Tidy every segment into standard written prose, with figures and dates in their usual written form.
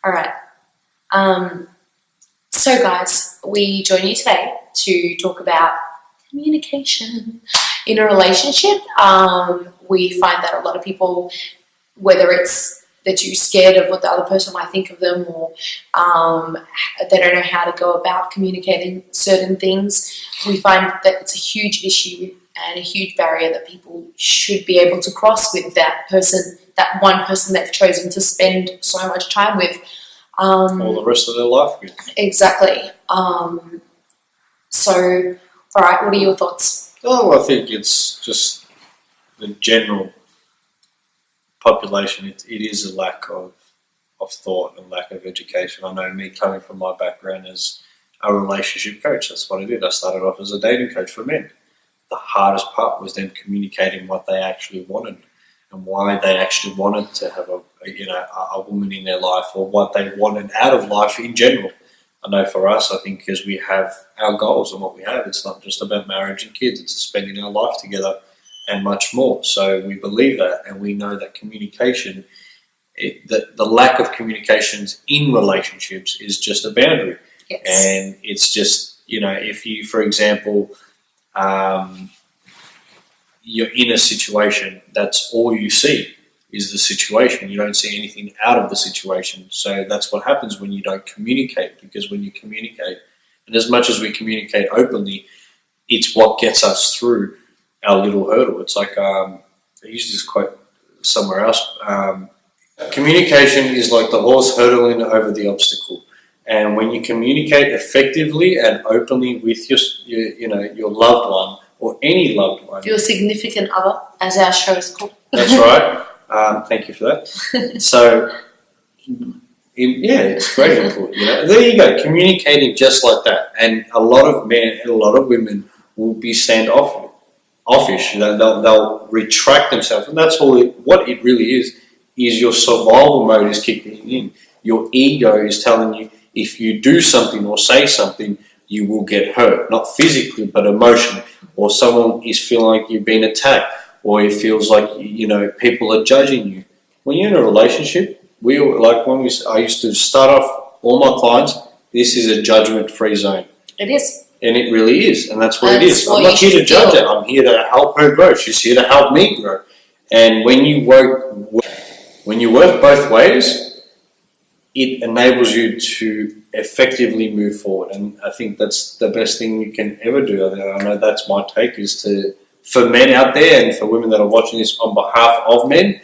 All right. So guys, we join you today to talk about communication in a relationship. We find that a lot of people, whether it's that you're scared of what the other person might think of them, or they don't know how to go about communicating certain things, we find that it's a huge issue and a huge barrier that people should be able to cross with that person, that one person they've chosen to spend so much time with. All the rest of their life with. Exactly. So, all right, what are your thoughts? Oh, I think it's just the general population. It is a lack of thought and lack of education. I know, me coming from my background as a relationship coach, that's what I did. I started off as a dating coach for men. The hardest part was them communicating what they actually wanted and why they actually wanted to have a woman in their life, or what they wanted out of life in general. I know for us, I think, because we have our goals and what we have, it's not just about marriage and kids, it's spending our life together and much more. So we believe that, and we know that communication, the lack of communications in relationships is just a boundary. Yes. And it's just, if you, for example, you're in a situation, that's all you see is the situation. You don't see anything out of the situation. So that's what happens when you don't communicate, because when you communicate, and as much as we communicate openly, it's what gets us through our little hurdle. It's like, I used this quote somewhere else. Communication is like the horse hurdling over the obstacle. And when you communicate effectively and openly with your loved one, or any loved one. Your significant other, as our show is called. That's right. Thank you for that. So, it's great input. There you go, communicating just like that. And a lot of men and a lot of women will be standoffish. They'll retract themselves, and that's all. What it really is your survival mode is kicking in. Your ego is telling you, if you do something or say something, you will get hurt, not physically but emotionally, or someone is feeling like you've been attacked, or it feels like people are judging you. When you're in a relationship, I used to start off all my clients. This is a judgment-free zone. It is, and it really is, and that's what it is. I'm not here to judge her. I'm here to help her grow. She's here to help me grow. And when you work both ways, it enables you to effectively move forward, and I think that's the best thing you can ever do. I know that's my take, is for men out there and for women that are watching this on behalf of men,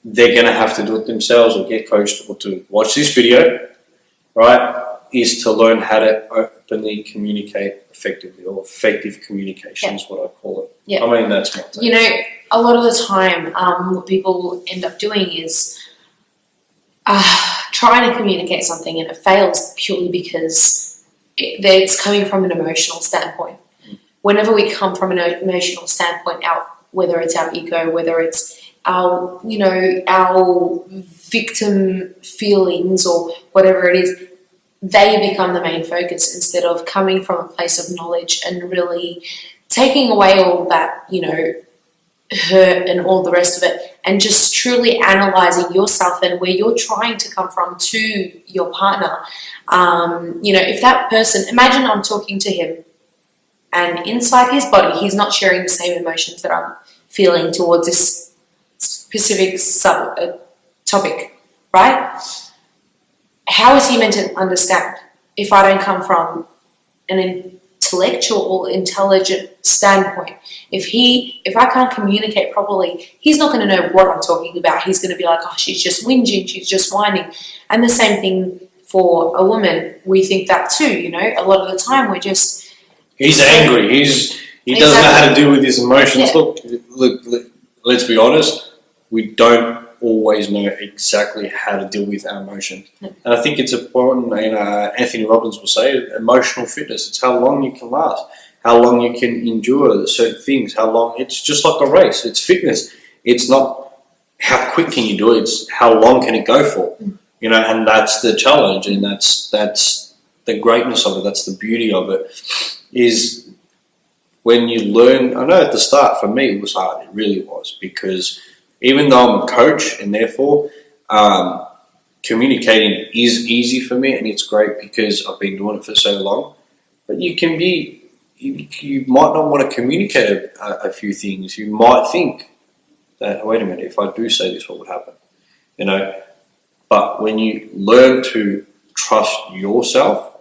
they're going to have to do it themselves or get coached, or to watch this video, right, is to learn how to openly communicate effectively, or effective communication is what I call it. Yeah. I mean, that's my take. A lot of the time, what people end up doing is trying to communicate something, and it fails purely because it's coming from an emotional standpoint. Whenever we come from an emotional standpoint, whether it's our ego, whether it's our victim feelings or whatever it is, they become the main focus, instead of coming from a place of knowledge and really taking away all that, hurt and all the rest of it, and just truly analysing yourself and where you're trying to come from to your partner. If that person, imagine I'm talking to him, and inside his body, he's not sharing the same emotions that I'm feeling towards this specific topic, right? How is he meant to understand if I don't come from an intellectual or intelligent standpoint? If I can't communicate properly, he's not going to know what I'm talking about. He's going to be like, oh, she's just whinging, she's just whining. And the same thing for a woman. We think that too, a lot of the time we're just... He's angry. He doesn't know how to deal with his emotions. Yeah. Look, let's be honest. We don't always know exactly how to deal with our emotions. No. And I think it's important, Anthony Robbins will say, emotional fitness. It's how long you can last, how long you can endure certain things, how long. It's just like a race. It's fitness. It's not how quick can you do it. It's how long can it go for. And that's the challenge, and that's the greatness of it. That's the beauty of it, is when you learn. I know at the start, for me, it was hard. It really was, because even though I'm a coach, and therefore communicating is easy for me, and it's great because I've been doing it for so long. But you might not want to communicate a few things. You might think that, wait a minute, if I do say this, what would happen? You know, but when you learn to trust yourself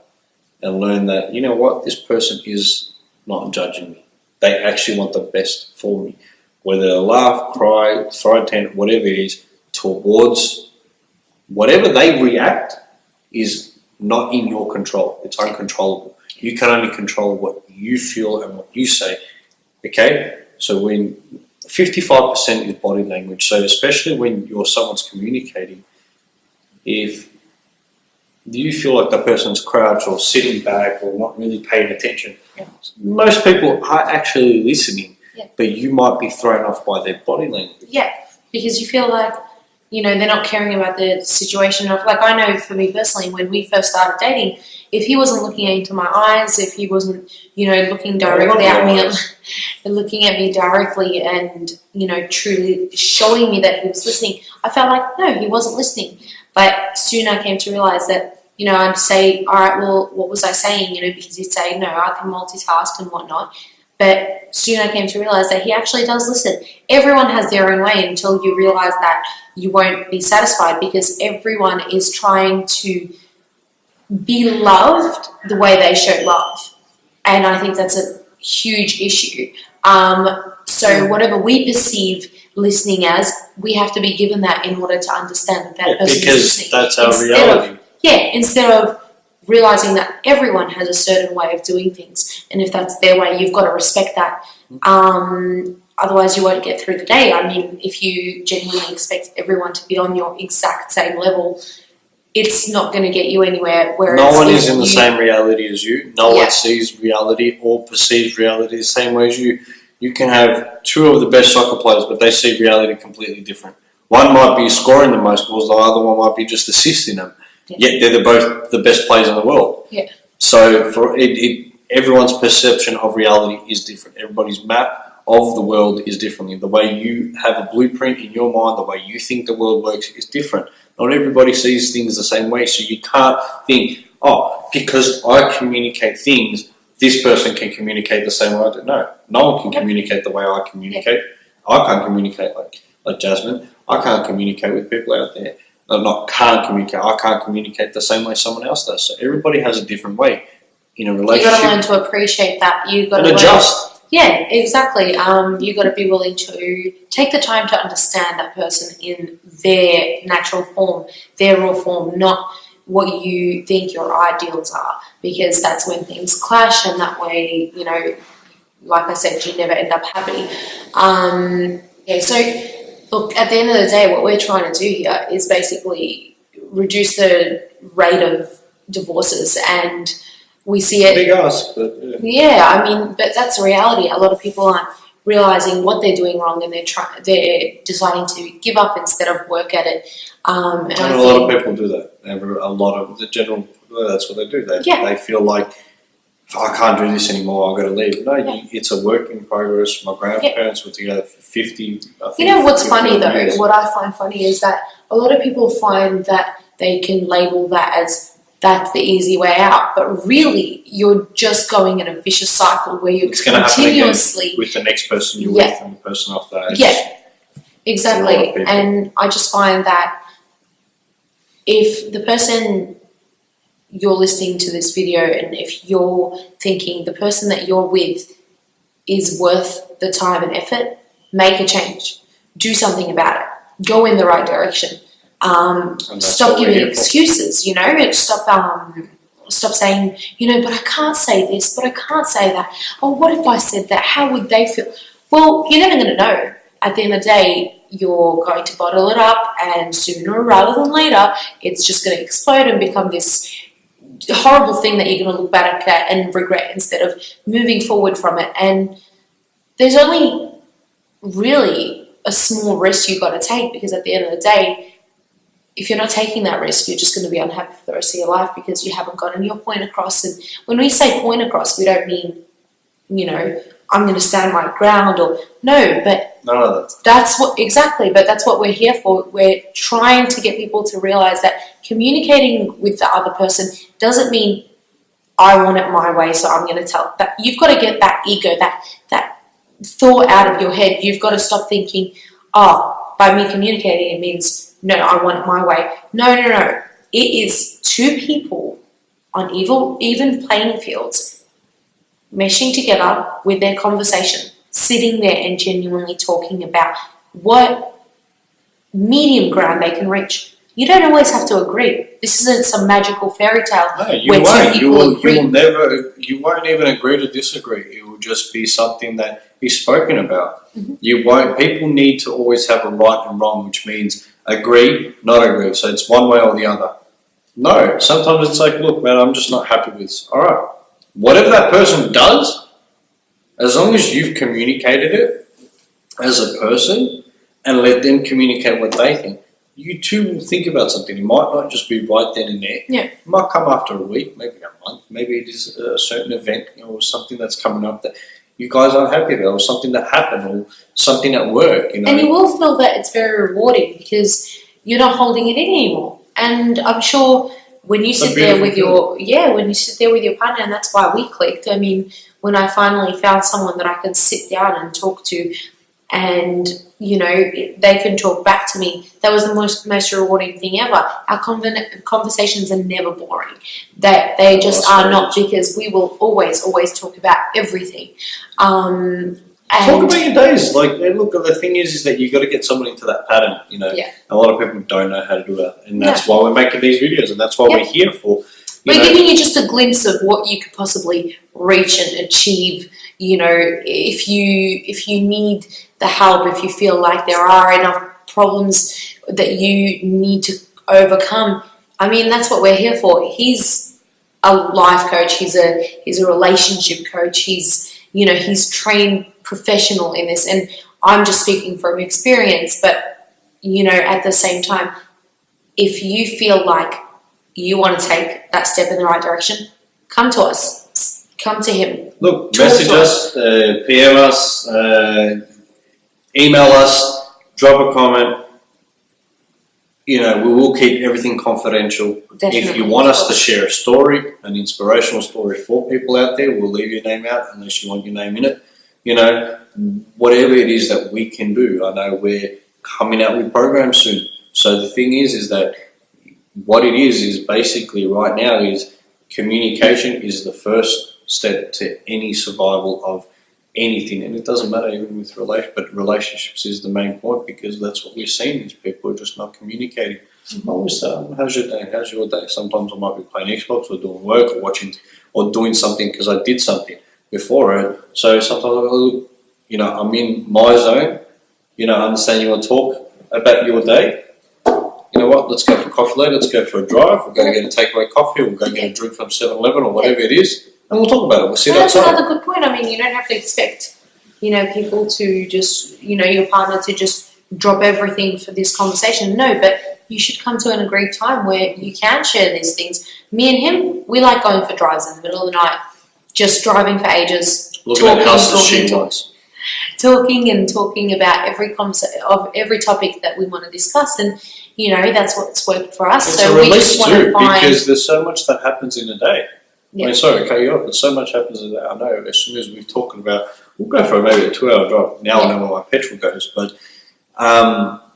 and learn that, you know what, this person is not judging me. They actually want the best for me. Whether they laugh, cry, throw a tantrum, whatever it is, towards whatever they react is not in your control. It's uncontrollable. You can only control what you feel and what you say. Okay? So when 55% is body language, so especially when someone's communicating, if you feel like the person's crouched or sitting back or not really paying attention, most people are actually listening, but you might be thrown off by their body language. Yeah, because you feel like, you know, they're not caring about the situation of, like, I know for me personally, when we first started dating, if he wasn't looking into my eyes, if he wasn't, you know, looking directly at me and looking at me directly and, you know, truly showing me that he was listening, I felt like, no, he wasn't listening. But soon I came to realize that, you know, I'd say, all right, well, what was I saying? You know, because he'd say, no, I can multitask and whatnot. But soon I came to realize that he actually does listen. Everyone has their own way until you realize that you won't be satisfied, because everyone is trying to be loved the way they show love. And I think that's a huge issue. So whatever we perceive listening as, we have to be given that in order to understand that person is listening. Because that's our reality. Instead of realizing that everyone has a certain way of doing things, and if that's their way, you've got to respect that. Otherwise, you won't get through the day. I mean, if you genuinely expect everyone to be on your exact same level, it's not going to get you anywhere. Whereas no one is in the same reality as you. No one sees reality or perceives reality the same way as you. You can have two of the best soccer players, but they see reality completely different. One might be scoring the most goals, the other one might be just assisting them. Yet they're both the best players in the world. Yeah. So for everyone's perception of reality is different. Everybody's map of the world is differently. The way you have a blueprint in your mind, the way you think the world works is different. Not everybody sees things the same way. So you can't think, oh, because I communicate things, this person can communicate the same way I do. No one can communicate the way I communicate. I can't communicate like Jasmine. I can't communicate with people out there. I can't communicate the same way someone else does. So everybody has a different way in a relationship. You've got to learn to appreciate that. You've got to adjust. Yeah, exactly. You've got to be willing to take the time to understand that person in their natural form, their raw form, not what you think your ideals are, because that's when things clash, and that way, you know, like I said, you never end up happy. So look, at the end of the day, what we're trying to do here is basically reduce the rate of divorces, and we see it. Big ask, but I mean, but that's a reality. A lot of people aren't realizing what they're doing wrong, and they're deciding to give up instead of work at it. And a lot of people do that. A lot of the general, that's what they do. They feel like, I can't do this anymore, I've got to leave. No, it's a work in progress. My grandparents were together for 50, I think. You know what's funny though? Years. What I find funny is that a lot of people find that they can label that as that's the easy way out, but really you're just going in a vicious cycle where you're continuously with the next person you're with and the person after that. Yeah, exactly. And I just find that if the person you're listening to this video, and if you're thinking the person that you're with is worth the time and effort, make a change. Do something about it. Go in the right direction. Stop giving excuses, you know. Stop saying, you know, but I can't say this, but I can't say that. Oh, what if I said that? How would they feel? Well, you're never going to know. At the end of the day, you're going to bottle it up, and sooner rather than later, it's just going to explode and become this horrible thing that you're going to look back at and regret instead of moving forward from it. And there's only really a small risk you've got to take, because at the end of the day, if you're not taking that risk, you're just going to be unhappy for the rest of your life because you haven't gotten your point across. And when we say point across, we don't mean, you know, I'm going to stand my ground, or no, but None of that. That's what exactly, but that's what we're here for. We're trying to get people to realize that communicating with the other person doesn't mean I want it my way, so I'm going to tell that. You've got to get that ego, that thought out of your head. You've got to stop thinking, oh, by me communicating, it means no, I want it my way. No. It is two people on even playing fields, meshing together with their conversation, sitting there and genuinely talking about what medium ground they can reach. You don't always have to agree. This isn't some magical fairy tale. No, you won't. You will never. You won't even agree to disagree. It will just be something that is spoken about. Mm-hmm. You won't. People need to always have a right and wrong, which means agree, not agree. So it's one way or the other. No, sometimes it's like, look, man, I'm just not happy with this. All right, whatever that person does, as long as you've communicated it as a person and let them communicate what they think, you too will think about something. It might not just be right then and there. Yeah. It might come after a week, maybe a month, maybe it is a certain event or something that's coming up that you guys aren't happy about, or something that happened, or something at work. You know, and you will feel that it's very rewarding because you're not holding it in anymore. And I'm sure when you sit there with your partner, and that's why we clicked. I mean, when I finally found someone that I could sit down and talk to, and they can talk back to me, that was the most rewarding thing ever. Our conversations are never boring. They just are not, because we will always talk about everything. Talk about your days. Like, look, the thing is that you got to get someone into that pattern. A lot of people don't know how to do that, and that's why we're making these videos, and that's why we're here for. We're giving you just a glimpse of what you could possibly reach and achieve. If you need the help, if you feel like there are enough problems that you need to overcome, I mean, that's what we're here for. He's a life coach. He's a relationship coach. He's trained professional in this, and I'm just speaking from experience. But at the same time, if you feel like you want to take that step in the right direction, come to us, come to him. Look, message us, PM us, email us, drop a comment. We will keep everything confidential. Definitely. If you want us to share a story, an inspirational story for people out there, we'll leave your name out unless you want your name in it. Whatever it is that we can do. I know we're coming out with programs soon. So the thing is that what it is basically right now is communication is the first step to any survival of anything, and it doesn't matter even with relationships is the main point, because that's what we're seeing is people are just not communicating. How's your day? How's your day? Sometimes I might be playing Xbox or doing work or watching or doing something because I did something before it. So sometimes I go, I'm in my zone. I understand you want to talk about your day. You know what? Let's go for coffee later. Let's go for a drive. We'll go get a takeaway coffee. We'll go get a drink from 7-Eleven or whatever it is. And we'll talk about it. We'll sit outside. That's another good point. I mean, you don't have to expect, people to just, your partner to just drop everything for this conversation. No, but you should come to an agreed time where you can share these things. Me and him, we like going for drives in the middle of the night, just driving for ages, talking about every topic that we want to discuss, and that's what's worked for us. It's so a we just want to find, because there's so much that happens in a day. Yeah. I mean, sorry to cut you off, but so much happens in a day. I know as soon as we're talking about, we'll go for maybe a 2-hour drive. Now I know where my petrol goes, but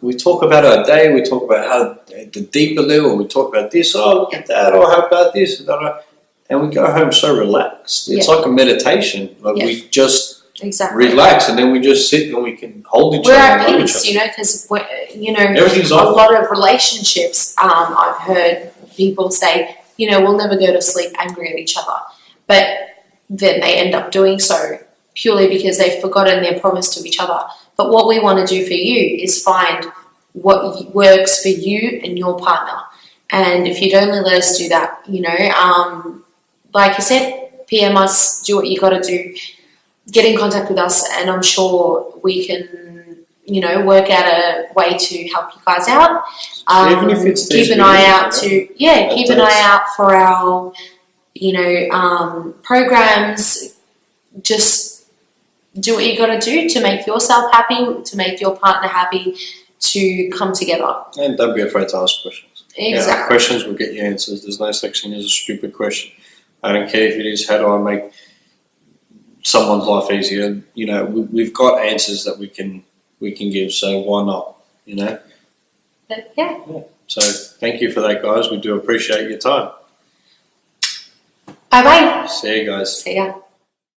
we talk about our day. We talk about how the deeper level. We talk about this. Oh, look at that. Oh, how about this? And we go home so relaxed. It's like a meditation. We just relax, and then we just sit and we can hold each other. We're at peace, because everything's a lot of relationships. I've heard people say, we'll never go to sleep angry at each other, but then they end up doing so purely because they've forgotten their promise to each other. But what we want to do for you is find what works for you and your partner. And if you'd only let us do that, like you said, PM us, do what you got to do, get in contact with us, and I'm sure we can, work out a way to help you guys out. Even if it's keep an eye out keep an eye out for our, programs. Just do what you got to do to make yourself happy, to make your partner happy, to come together. And don't be afraid to ask questions. Exactly. Questions will get you answers. There's no such thing as a stupid question. I don't care if it is, how do I make someone's life easier? You know, we've got answers that we can give, so why not? You know. But yeah. So thank you for that, guys. We do appreciate your time. Bye bye. See you guys. See ya.